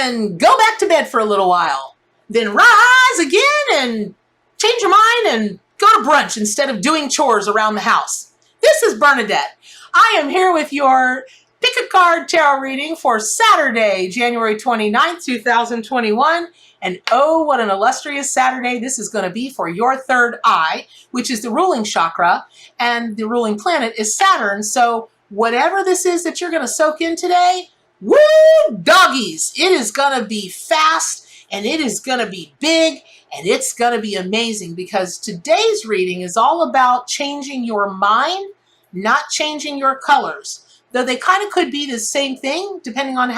and go back to bed for a little while. Then rise again and change your mind and go to brunch instead of doing chores around the house. This is Bernadette. I am here with your Pick a Card Tarot reading for Saturday, January 29th, 2021. And oh, what an illustrious Saturday this is going to be for your third eye, which is the ruling chakra, and the ruling planet is Saturn. So whatever this is that you're going to soak in today, woo, doggies, it is going to be fast, and it is going to be big, and it's going to be amazing, because today's reading is all about changing your mind, not changing your colors. Though they kind of could be the same thing, depending on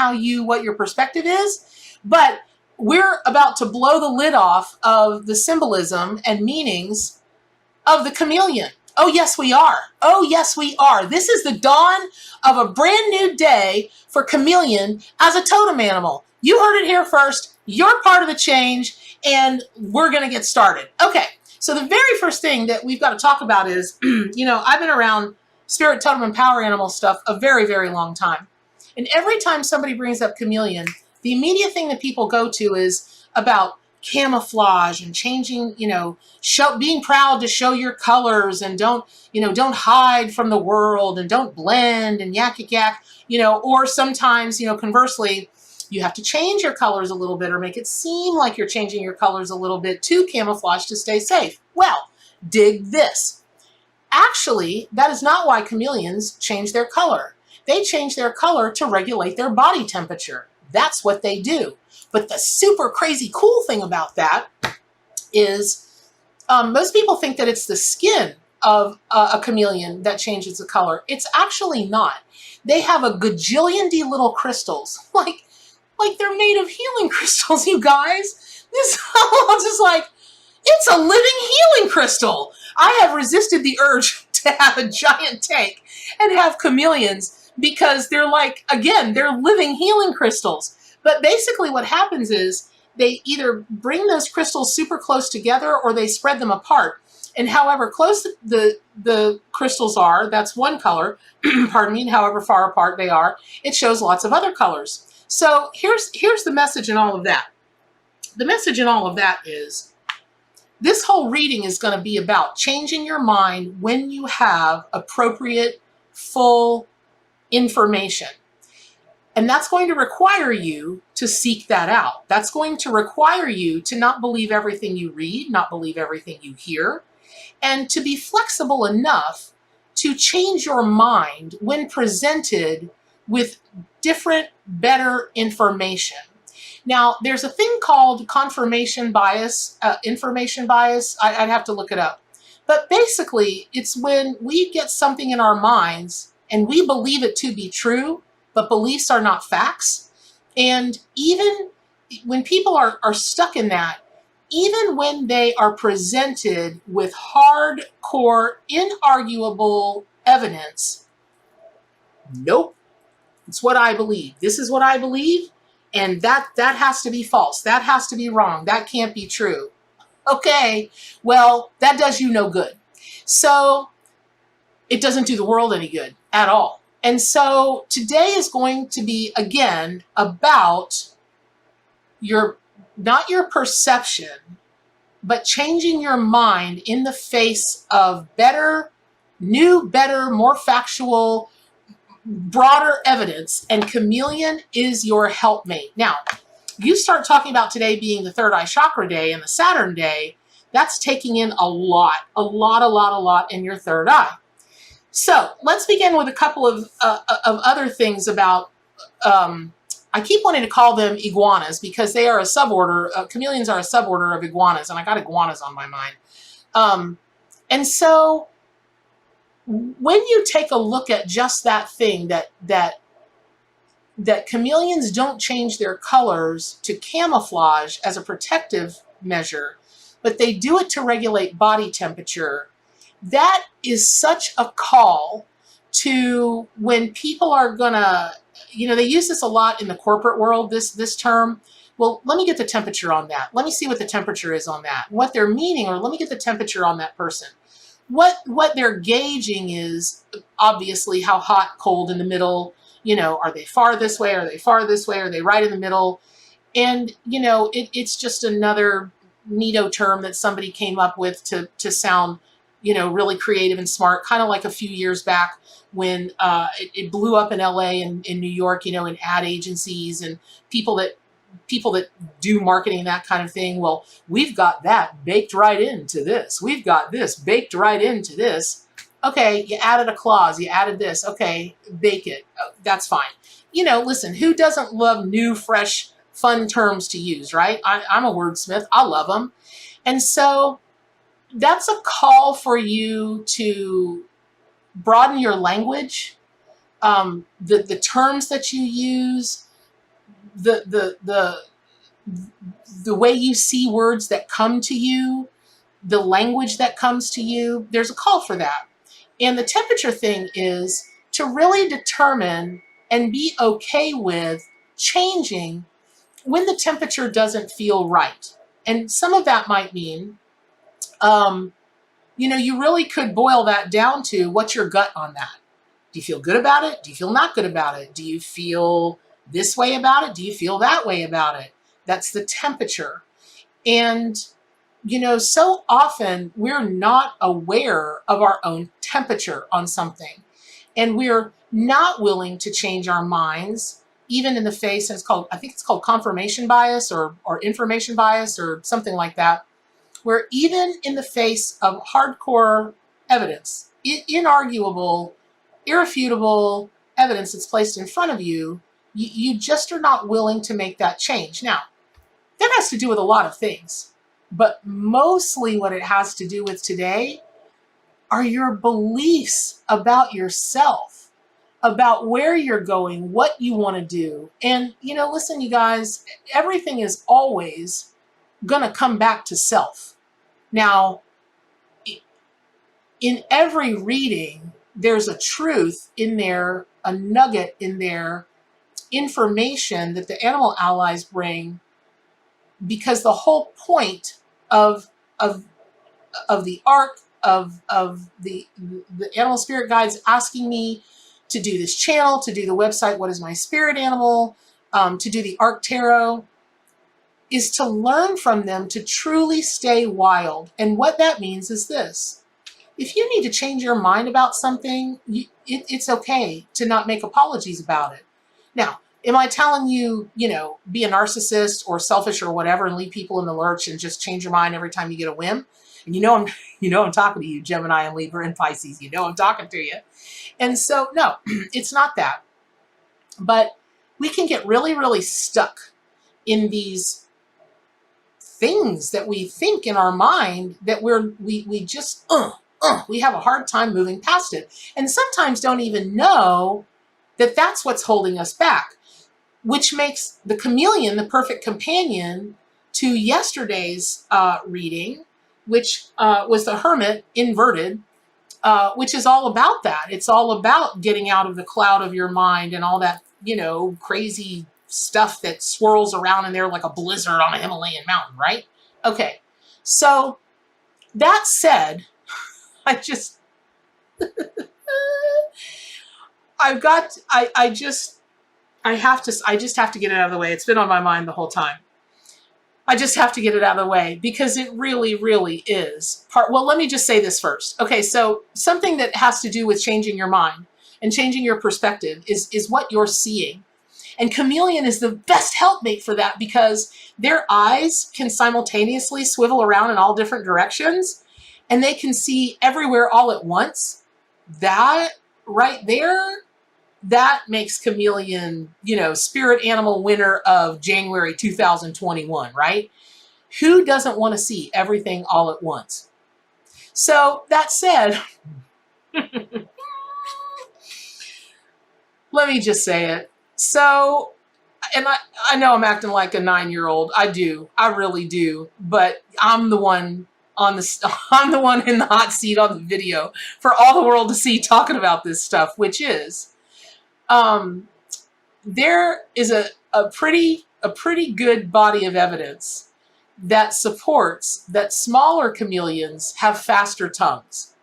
what your perspective is. But we're about to blow the lid off of the symbolism and meanings of the chameleon. Oh, yes, we are. Oh, yes, we are. This is the dawn of a brand new day for chameleon as a totem animal. You heard it here first. You're part of the change, and we're going to get started. Okay, so the very first thing that we've got to talk about is, I've been around spirit, totem, and power animal stuff a very, very long time. And every time somebody brings up chameleon, the immediate thing that people go to is about camouflage and changing, being proud to show your colors, and don't hide from the world, and don't blend and yak, or sometimes, conversely, you have to change your colors a little bit or make it seem like you're changing your colors a little bit to camouflage to stay safe. Well, dig this. Actually, that is not why chameleons change their color. They change their color to regulate their body temperature. That's what they do. But the super crazy cool thing about that is most people think that it's the skin of a chameleon that changes the color. It's actually not. They have a gajillion-y little crystals. Like they're made of healing crystals, you guys. This I'm just like, it's a living healing crystal. I have resisted the urge to have a giant tank and have chameleons because they're they're living healing crystals. But basically what happens is they either bring those crystals super close together or they spread them apart. And however close the crystals are, that's one color, pardon me, and however far apart they are, it shows lots of other colors. So here's the message in all of that. The message in all of that is, this whole reading is going to be about changing your mind when you have appropriate, full information. And that's going to require you to seek that out. That's going to require you to not believe everything you read, not believe everything you hear, and to be flexible enough to change your mind when presented with different, better information. Now, there's a thing called confirmation bias, information bias. I'd have to look it up. But basically, it's when we get something in our minds and we believe it to be true, but beliefs are not facts. And even when people are stuck in that, even when they are presented with hardcore, inarguable evidence, nope, it's what I believe. This is what I believe. And that has to be false. That has to be wrong. That can't be true. Okay, well, that does you no good. So it doesn't do the world any good at all. And so today is going to be, again, about not your perception, but changing your mind in the face of new, better, more factual, broader evidence, and chameleon is your helpmate. Now, you start talking about today being the third eye chakra day and the Saturn day, that's taking in a lot in your third eye. So let's begin with a couple of other things about, I keep wanting to call them iguanas because they are a suborder, chameleons are a suborder of iguanas, and I got iguanas on my mind. And so when you take a look at just that thing, that chameleons don't change their colors to camouflage as a protective measure, but they do it to regulate body temperature, that is such a call to when people are gonna, they use this a lot in the corporate world, this term. Well, let me get the temperature on that. Let me see what the temperature is on that. What they're meaning, or let me get the temperature on that person. What they're gauging is obviously how hot, cold, in the middle, are they far this way? Are they far this way? Are they right in the middle? And, you know, it's just another neato term that somebody came up with to sound, you know, really creative and smart, kind of like a few years back when it blew up in LA and in New York, you know, in ad agencies and people that people that do marketing, that kind of thing. Well, we've got that baked right into this. We've got this baked right into this. Okay, you added a clause, you added this. Okay, bake it. Oh, that's fine. You know, listen, who doesn't love new, fresh, fun terms to use, right? I'm a wordsmith. I love them. And so that's a call for you to broaden your language, the terms that you use, the the the the way you see words that come to you, the language that comes to you. There's a call for that. And the temperature thing is to really determine and be okay with changing when the temperature doesn't feel right. And some of that might mean, you know, you really could boil that down to what's your gut on that? Do you feel good about it? Do you feel not good about it? Do you feel this way about it? Do you feel that way about it? That's the temperature. And, you know, so often we're not aware of our own temperature on something. And we're not willing to change our minds, even in the face, and I think it's called confirmation bias or information bias or something like that, where even in the face of hardcore evidence, inarguable, irrefutable evidence that's placed in front of you, you just are not willing to make that change. Now, that has to do with a lot of things, but mostly what it has to do with today are your beliefs about yourself, about where you're going, what you want to do. And, you know, listen, you guys, everything is always going to come back to self. Now, in every reading, there's a truth in there, a nugget in there, information that the animal allies bring, because the whole point of the arc of the animal spirit guides asking me to do this channel, to do the website, What is My Spirit Animal, to do the arc tarot, is to learn from them to truly stay wild. And what that means is this: if you need to change your mind about something, it's okay to not make apologies about it. Now, am I telling you, you know, be a narcissist or selfish or whatever and leave people in the lurch and just change your mind every time you get a whim? And I'm talking to you, Gemini and Libra and Pisces. You know I'm talking to you. And so, no, it's not that. But we can get really, really stuck in these things that we think in our mind that we just we have a hard time moving past it, and sometimes don't even know that that's what's holding us back, which makes the chameleon the perfect companion to yesterday's reading, which was the hermit inverted, which is all about that. It's all about getting out of the cloud of your mind and all that, you know, crazy stuff that swirls around in there like a blizzard on a Himalayan mountain, right? Okay, so that said, I just have to get it out of the way. It's been on my mind the whole time. I just have to get it out of the way because it really, really is well, let me just say this first. Okay, so something that has to do with changing your mind and changing your perspective is what you're seeing. And chameleon is the best helpmate for that because their eyes can simultaneously swivel around in all different directions and they can see everywhere all at once. That right there, that makes chameleon, you know, spirit animal winner of January 2021, right? Who doesn't want to see everything all at once? So that said, let me just say it. So, and I know I'm acting like a 9-year-old. I do. I really do. But I'm the one I'm the one in the hot seat on the video for all the world to see talking about this stuff, which is there is a pretty good body of evidence that supports that smaller chameleons have faster tongues.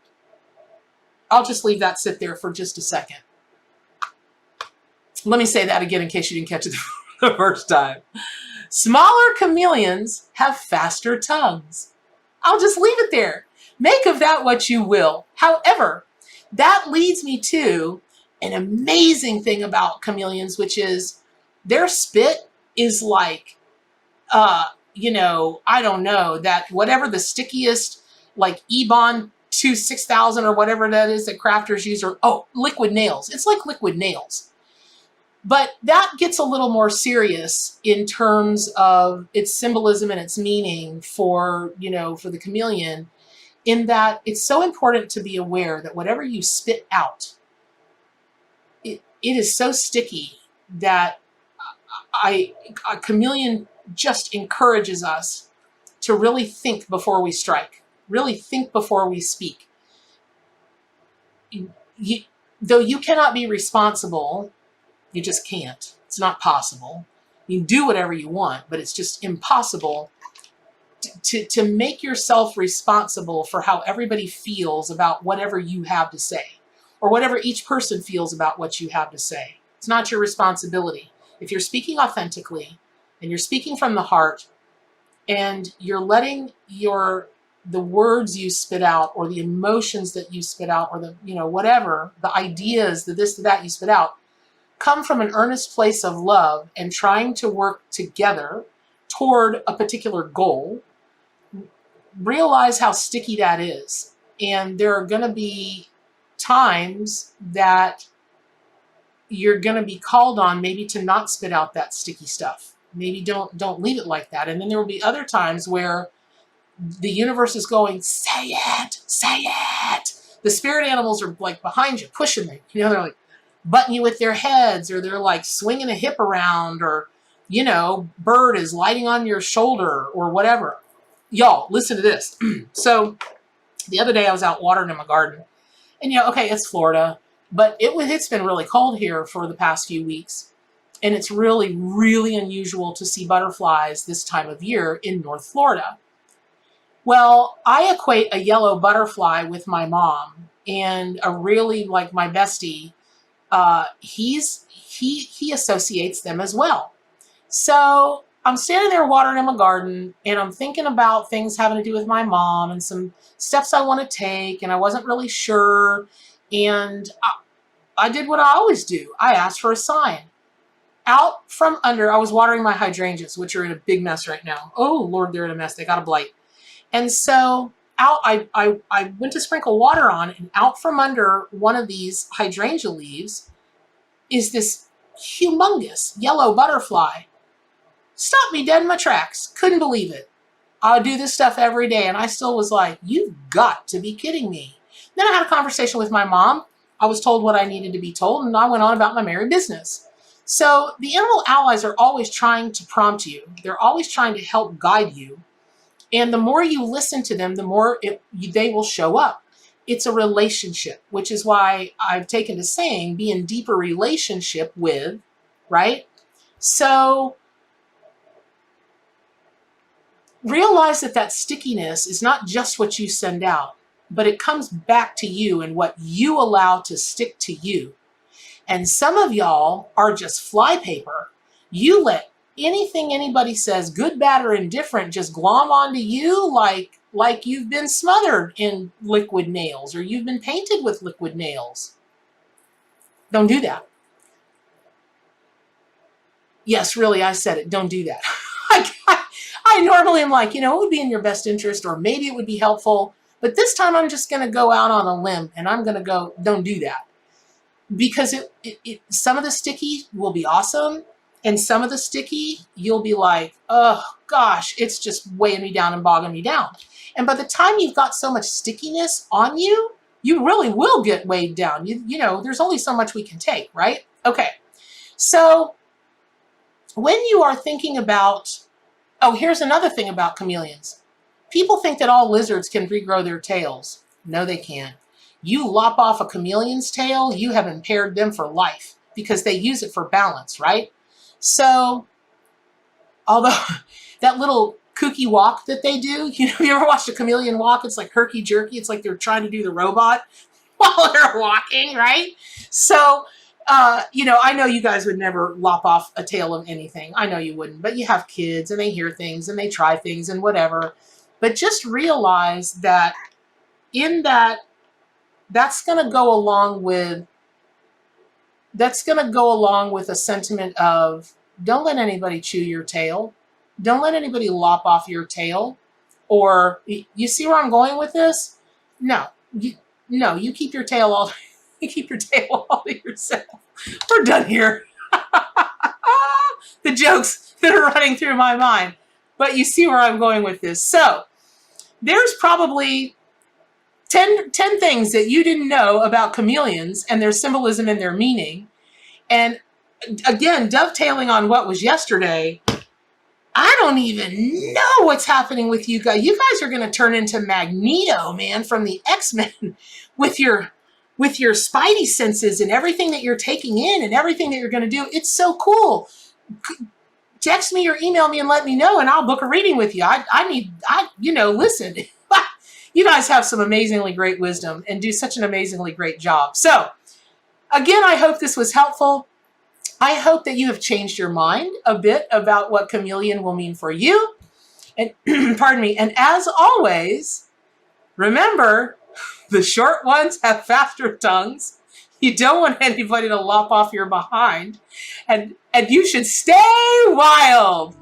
I'll just leave that sit there for just a second. Let me say that again in case you didn't catch it the first time. Smaller chameleons have faster tongues. I'll just leave it there. Make of that what you will. However, that leads me to an amazing thing about chameleons, which is their spit is like, I don't know, that whatever the stickiest, like Ebon 6000 or whatever that is that crafters use, or, liquid nails. It's like liquid nails. But that gets a little more serious in terms of its symbolism and its meaning for the chameleon, in that it's so important to be aware that whatever you spit out, it is so sticky that a chameleon just encourages us to really think before we strike, really think before we speak. Though you cannot be responsible, you just can't. It's not possible. You can do whatever you want, but it's just impossible to make yourself responsible for how everybody feels about whatever you have to say, or whatever each person feels about what you have to say. It's not your responsibility. If you're speaking authentically and you're speaking from the heart, and you're letting the words you spit out, or the emotions that you spit out, or the whatever, the ideas, the this, the that you spit out, come from an earnest place of love and trying to work together toward a particular goal, realize how sticky that is. And there are going to be times that you're going to be called on maybe to not spit out that sticky stuff. Maybe don't leave it like that. And then there will be other times where the universe is going, say it, say it. The spirit animals are like behind you, pushing you. They're like butting you with their heads, or they're like swinging a hip around, or, bird is lighting on your shoulder or whatever. Y'all, listen to this. So the other day I was out watering in my garden, and it's Florida, but it's been really cold here for the past few weeks. And it's really, really unusual to see butterflies this time of year in North Florida. Well, I equate a yellow butterfly with my mom, and a really, like, my bestie, he associates them as well. So I'm standing there watering in my garden, and I'm thinking about things having to do with my mom and some steps I want to take, and I wasn't really sure. And I did what I always do. I asked for a sign. Out from under, I was watering my hydrangeas, which are in a big mess right now. Oh, Lord, they're in a mess. They got a blight. And so I went to sprinkle water on, and out from under one of these hydrangea leaves is this humongous yellow butterfly. Stopped me dead in my tracks. Couldn't believe it. I do this stuff every day, and I still was like, you've got to be kidding me. Then I had a conversation with my mom. I was told what I needed to be told, and I went on about my merry business. So the animal allies are always trying to prompt you. They're always trying to help guide you. And the more you listen to them, the more they will show up. It's a relationship, which is why I've taken to saying be in deeper relationship with, right? So realize that stickiness is not just what you send out, but it comes back to you and what you allow to stick to you. And some of y'all are just flypaper. You let anything anybody says, good, bad, or indifferent, just glom onto you like you've been smothered in liquid nails, or you've been painted with liquid nails. Don't do that. Yes, really, I said it. Don't do that. I normally am like, it would be in your best interest, or maybe it would be helpful. But this time I'm just going to go out on a limb, and I'm going to go, don't do that. Because some of the sticky will be awesome, and some of the sticky, you'll be like, oh gosh, it's just weighing me down and bogging me down. And by the time you've got so much stickiness on you, you really will get weighed down. There's only so much we can take, right? Okay. So when you are thinking about, here's another thing about chameleons. People think that all lizards can regrow their tails. No, they can't. You lop off a chameleon's tail, you have impaired them for life, because they use it for balance, right? So, although that little kooky walk that they do, you ever watched a chameleon walk? It's like herky-jerky. It's like they're trying to do the robot while they're walking, right? So I know you guys would never lop off a tail of anything. I know you wouldn't, but you have kids and they hear things and they try things and whatever. But just realize that in that, that's going to go along with a sentiment of don't let anybody chew your tail. Don't let anybody lop off your tail. Or you see where I'm going with this? No, you keep your tail all. You keep your tail all to yourself. We're done here. The jokes that are running through my mind. But you see where I'm going with this. So there's probably 10 things that you didn't know about chameleons and their symbolism and their meaning. And again, dovetailing on what was yesterday, I don't even know what's happening with you guys. You guys are going to turn into Magneto, man, from the X-Men with your spidey senses and everything that you're taking in and everything that you're going to do. It's so cool. Text me or email me and let me know, and I'll book a reading with you. Listen, you guys have some amazingly great wisdom and do such an amazingly great job. So again, I hope this was helpful. I hope that you have changed your mind a bit about what chameleon will mean for you. And pardon me. And as always, remember, the short ones have faster tongues. You don't want anybody to lop off your behind. And you should stay wild.